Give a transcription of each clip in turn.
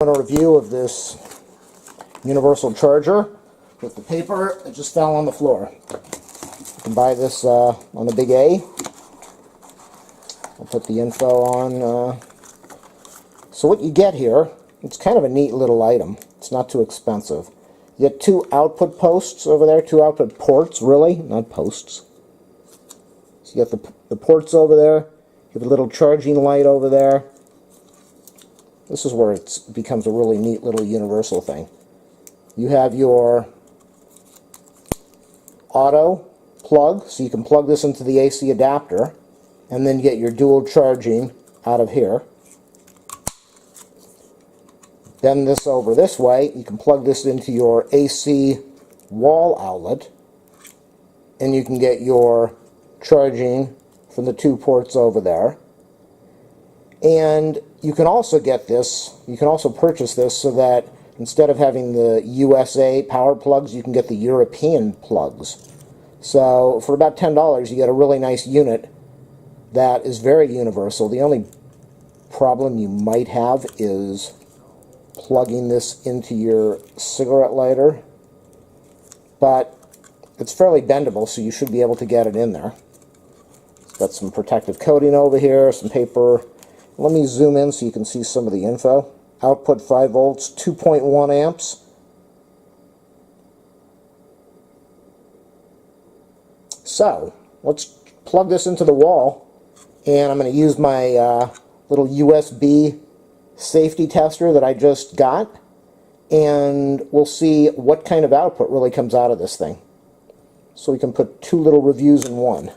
doing a review of this universal charger with the paper that just fell on the floor. You can buy this on the Big A. I'll put the info on. So what you get here, it's kind of a neat little item. It's not too expensive. You get two output posts over there, two output ports, really, not posts. So you get the ports over there, you have a little charging light over there. This is where it becomes a really neat little universal thing. You have your auto plug, so you can plug this into the AC adapter, and then get your dual charging out of here. Bend this over this way, you can plug this into your AC wall outlet, and you can get your charging from the two ports over there. And you can also get this, you can also purchase this so that instead of having the USA power plugs, you can get the European plugs. So for about $10 you get a really nice unit that is very universal. The only problem you might have is plugging this into your cigarette lighter, but it's fairly bendable, so you should be able to get it in there. It's got some protective coating over here, some paper. Let me zoom in so you can see some of the info. Output 5 volts, 2.1 amps. So let's plug this into the wall, and I'm going to use my little USB safety tester that I just got, and we'll see what kind of output really comes out of this thing. So we can put two little reviews in one.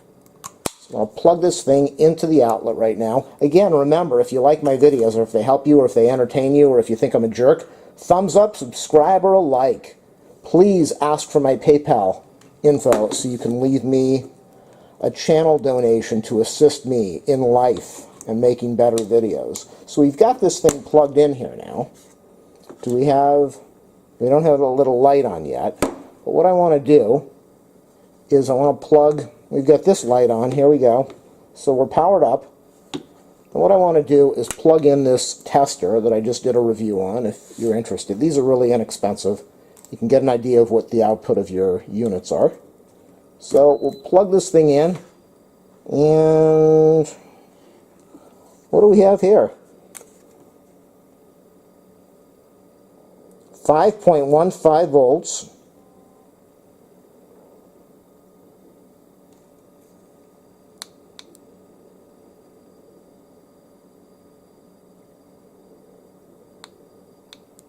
So I'll plug this thing into the outlet right now. Again, remember, if you like my videos, or if they help you, or if they entertain you, or if you think I'm a jerk, thumbs up, subscribe, or a like. Please ask for my PayPal info so you can leave me a channel donation to assist me in life and making better videos. So we've got this thing plugged in here now. We don't have a little light on yet, but what I want to do is I want to plug, we've got this light on, here we go. So we're powered up. And what I want to do is plug in this tester that I just did a review on, if you're interested. These are really inexpensive. You can get an idea of what the output of your units are. So we'll plug this thing in, and what do we have here? 5.15 volts.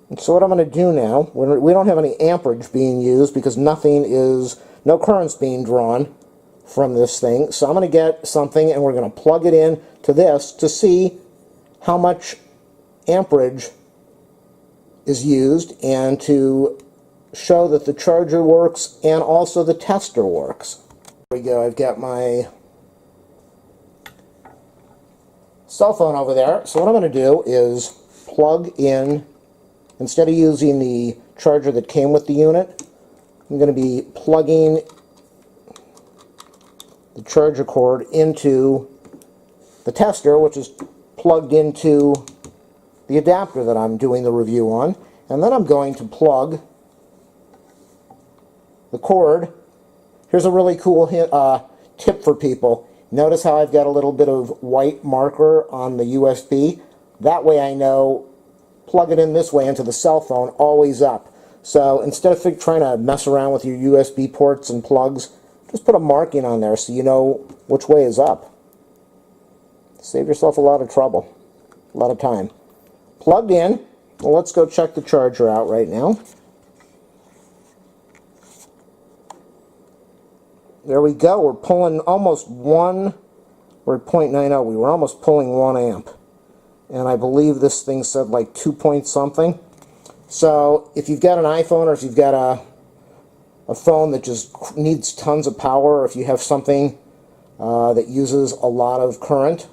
And so what I'm going to do now, we don't have any amperage being used because no current's being drawn from this thing. So I'm going to get something and we're going to plug it in to this to see how much amperage is used and to show that the charger works and also the tester works. There we go. I've got my cell phone over there. So what I'm going to do is plug in, instead of using the charger that came with the unit, I'm going to be plugging the charger cord into the tester, which is plugged into the adapter that I'm doing the review on. And then I'm going to plug the cord. Here's a really cool tip for people. Notice how I've got a little bit of white marker on the USB? That way I know, plug it in this way into the cell phone, always up. So instead of trying to mess around with your USB ports and plugs, just put a marking on there so you know which way is up. Save yourself a lot of trouble, a lot of time. Plugged in. Well, let's go check the charger out right now. There we go. We're pulling almost we're at 0.90. We were almost pulling 1 amp. And I believe this thing said like 2 point something. So if you've got an iPhone, or if you've got a phone that just needs tons of power, or if you have something that uses a lot of current,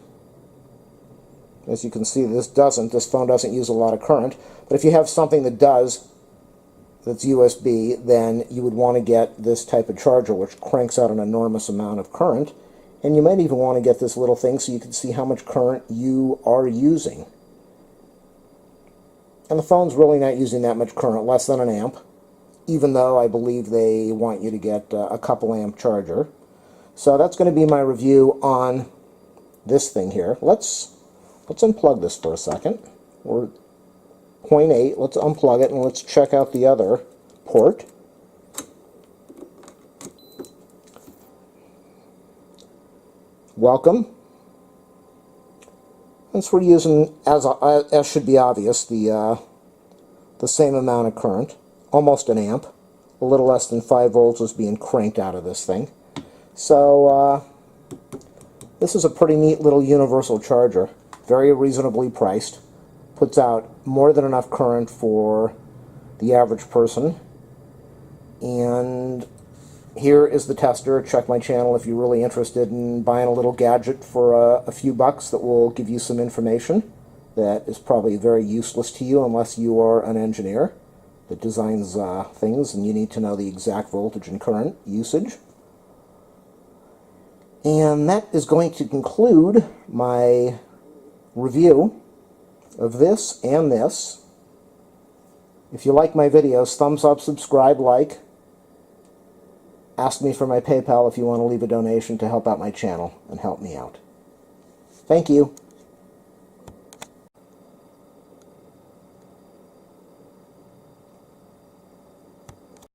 as you can see, this phone doesn't use a lot of current, but if you have something that does, that's USB, then you would want to get this type of charger, which cranks out an enormous amount of current. And you might even want to get this little thing so you can see how much current you are using. And the phone's really not using that much current, less than an amp, even though I believe they want you to get a couple amp charger. So that's going to be my review on this thing here. Let's unplug this for a second. We're 0.8. Let's unplug it and let's check out the other port. Welcome. Since we're using, as should be obvious, the same amount of current, almost an amp, a little less than 5 volts is being cranked out of this thing. So this is a pretty neat little universal charger, very reasonably priced, puts out more than enough current for the average person. And here is the tester. Check my channel if you're really interested in buying a little gadget for a few bucks that will give you some information that is probably very useless to you unless you are an engineer that designs things and you need to know the exact voltage and current usage. And that is going to conclude my review of this and this. If you like my videos, thumbs up, subscribe, like. Ask me for my PayPal if you want to leave a donation to help out my channel and help me out. Thank you.